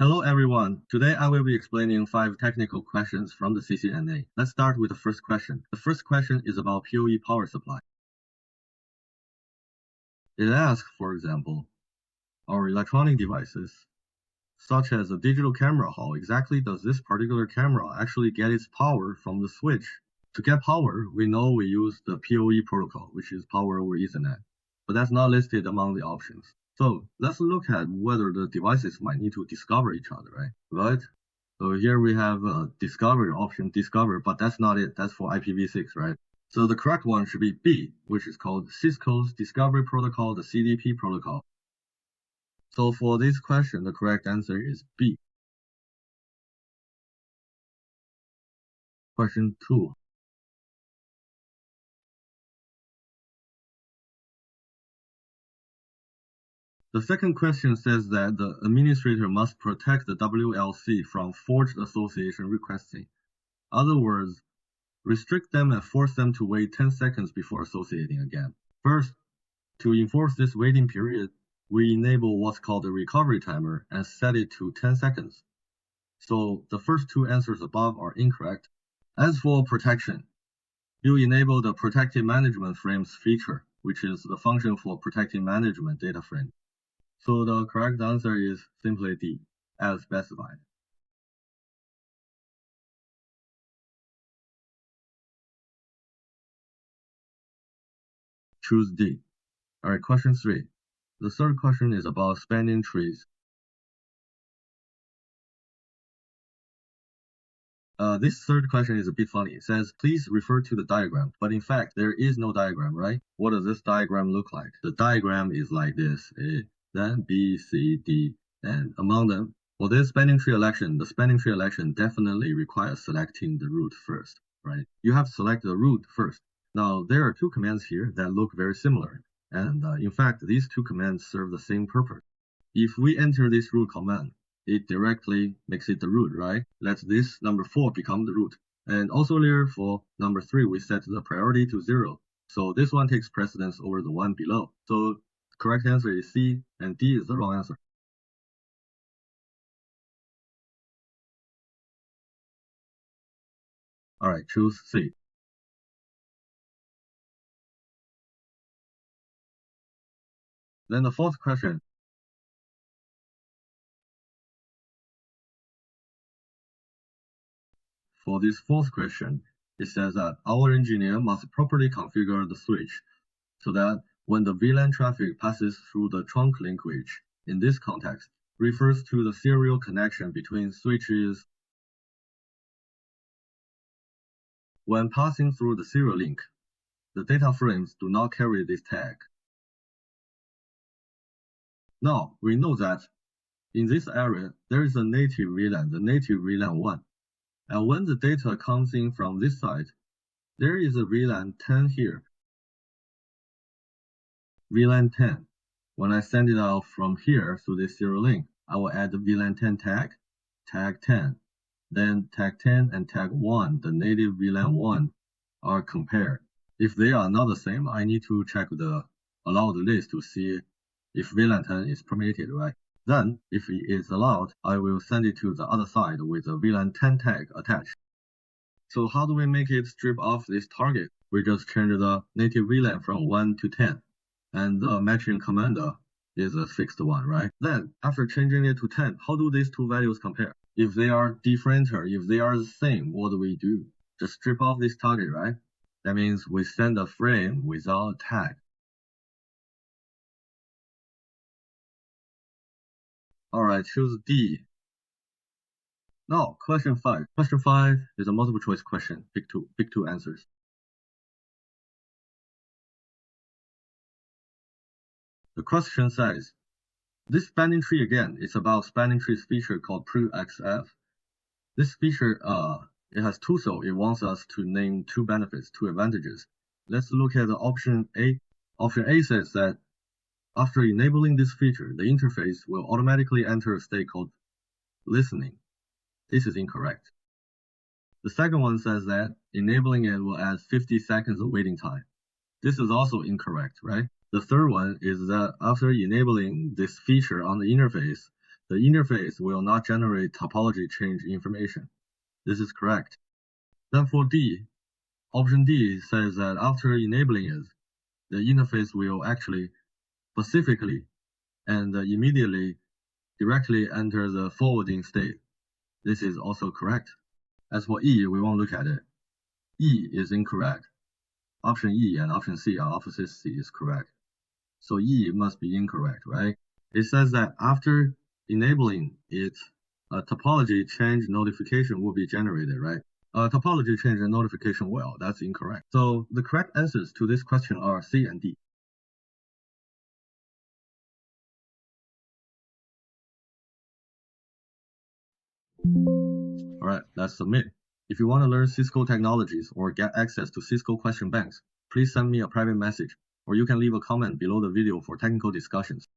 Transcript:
Hello everyone. Today I will be explaining 5 technical questions from the CCNA. Let's start with the first question. The first question is about PoE power supply. It asks, for example, our electronic devices, such as a digital camera, how exactly does this particular camera actually get its power from the switch? To get power, we know we use the PoE protocol, which is power over Ethernet, but that's not listed among the options. So let's look at whether the devices might need to discover each other, right? So here we have a discover option, discover, but that's not it. That's for IPv6, right? So the correct one should be B, which is called Cisco's Discovery Protocol, the CDP protocol. So for this question, the correct answer is B. Question 2. The second question says that the administrator must protect the WLC from forged association requesting. In other words, restrict them and force them to wait 10 seconds before associating again. First, to enforce this waiting period, we enable what's called a recovery timer and set it to 10 seconds. So the first two answers above are incorrect. As for protection, you enable the protected management frames feature, which is the function for protected management data frame. So the correct answer is simply D, as specified. Choose D. Alright, question 3. The third question is about spanning trees. This third question is a bit funny. It says, please refer to the diagram. But in fact, there is no diagram, right? What does this diagram look like? The diagram is like this. A, then B, C, D, and among them, for this spanning tree election, the spanning tree election definitely requires selecting the root first, right? You have to select the root first. Now, there are two commands here that look very similar. And in fact, these two commands serve the same purpose. If we enter this root command, it directly makes it the root, right? Let this number 4 become the root. And also earlier for number 3, we set the priority to 0. So this one takes precedence over the one below. So correct answer is C, and D is the wrong answer. Alright, choose C. Then the fourth question. For this fourth question, it says that our engineer must properly configure the switch so that when the VLAN traffic passes through the trunk link, which, in this context, refers to the serial connection between switches. When passing through the serial link, the data frames do not carry this tag. Now, we know that in this area, there is a native VLAN, the native VLAN 1. And when the data comes in from this side, there is a VLAN 10 here. VLAN 10. When I send it out from here through this serial link, I will add the VLAN 10 tag, tag 10. Then tag 10 and tag 1, the native VLAN 1, are compared. If they are not the same, I need to check the allowed list to see if VLAN 10 is permitted, right? Then, if it is allowed, I will send it to the other side with the VLAN 10 tag attached. So how do we make it strip off this target? We just change the native VLAN from 1 to 10, and the matching commander is a fixed one, right? Then, after changing it to 10, how do these two values compare? If they are different or if they are the same, what do we do? Just strip off this target, right? That means we send a frame without a tag. Alright, choose D. Now, question 5. Question 5 is a multiple choice question. Pick two answers. The question says, this spanning tree again is about spanning tree's feature called PreXF. This feature, it has two, so it wants us to name two benefits, two advantages. Let's look at the option A. Option A says that after enabling this feature, the interface will automatically enter a state called listening. This is incorrect. The second one says that enabling it will add 50 seconds of waiting time. This is also incorrect, right? The third one is that after enabling this feature on the interface, The interface will not generate topology change information. This is correct. Then for D, option D says that after enabling it, the interface will actually specifically and immediately directly enter the forwarding state. This is also correct. As for E, we won't look at it. E is incorrect. Option E and option C are opposite C is correct. So E must be incorrect, right? It says that after enabling it, a topology change notification will be generated, right? Topology change and notification will. That's incorrect. So the correct answers to this question are C and D. All right, let's submit. If you want to learn Cisco technologies or get access to Cisco question banks, please send me a private message, or you can leave a comment below the video for technical discussions.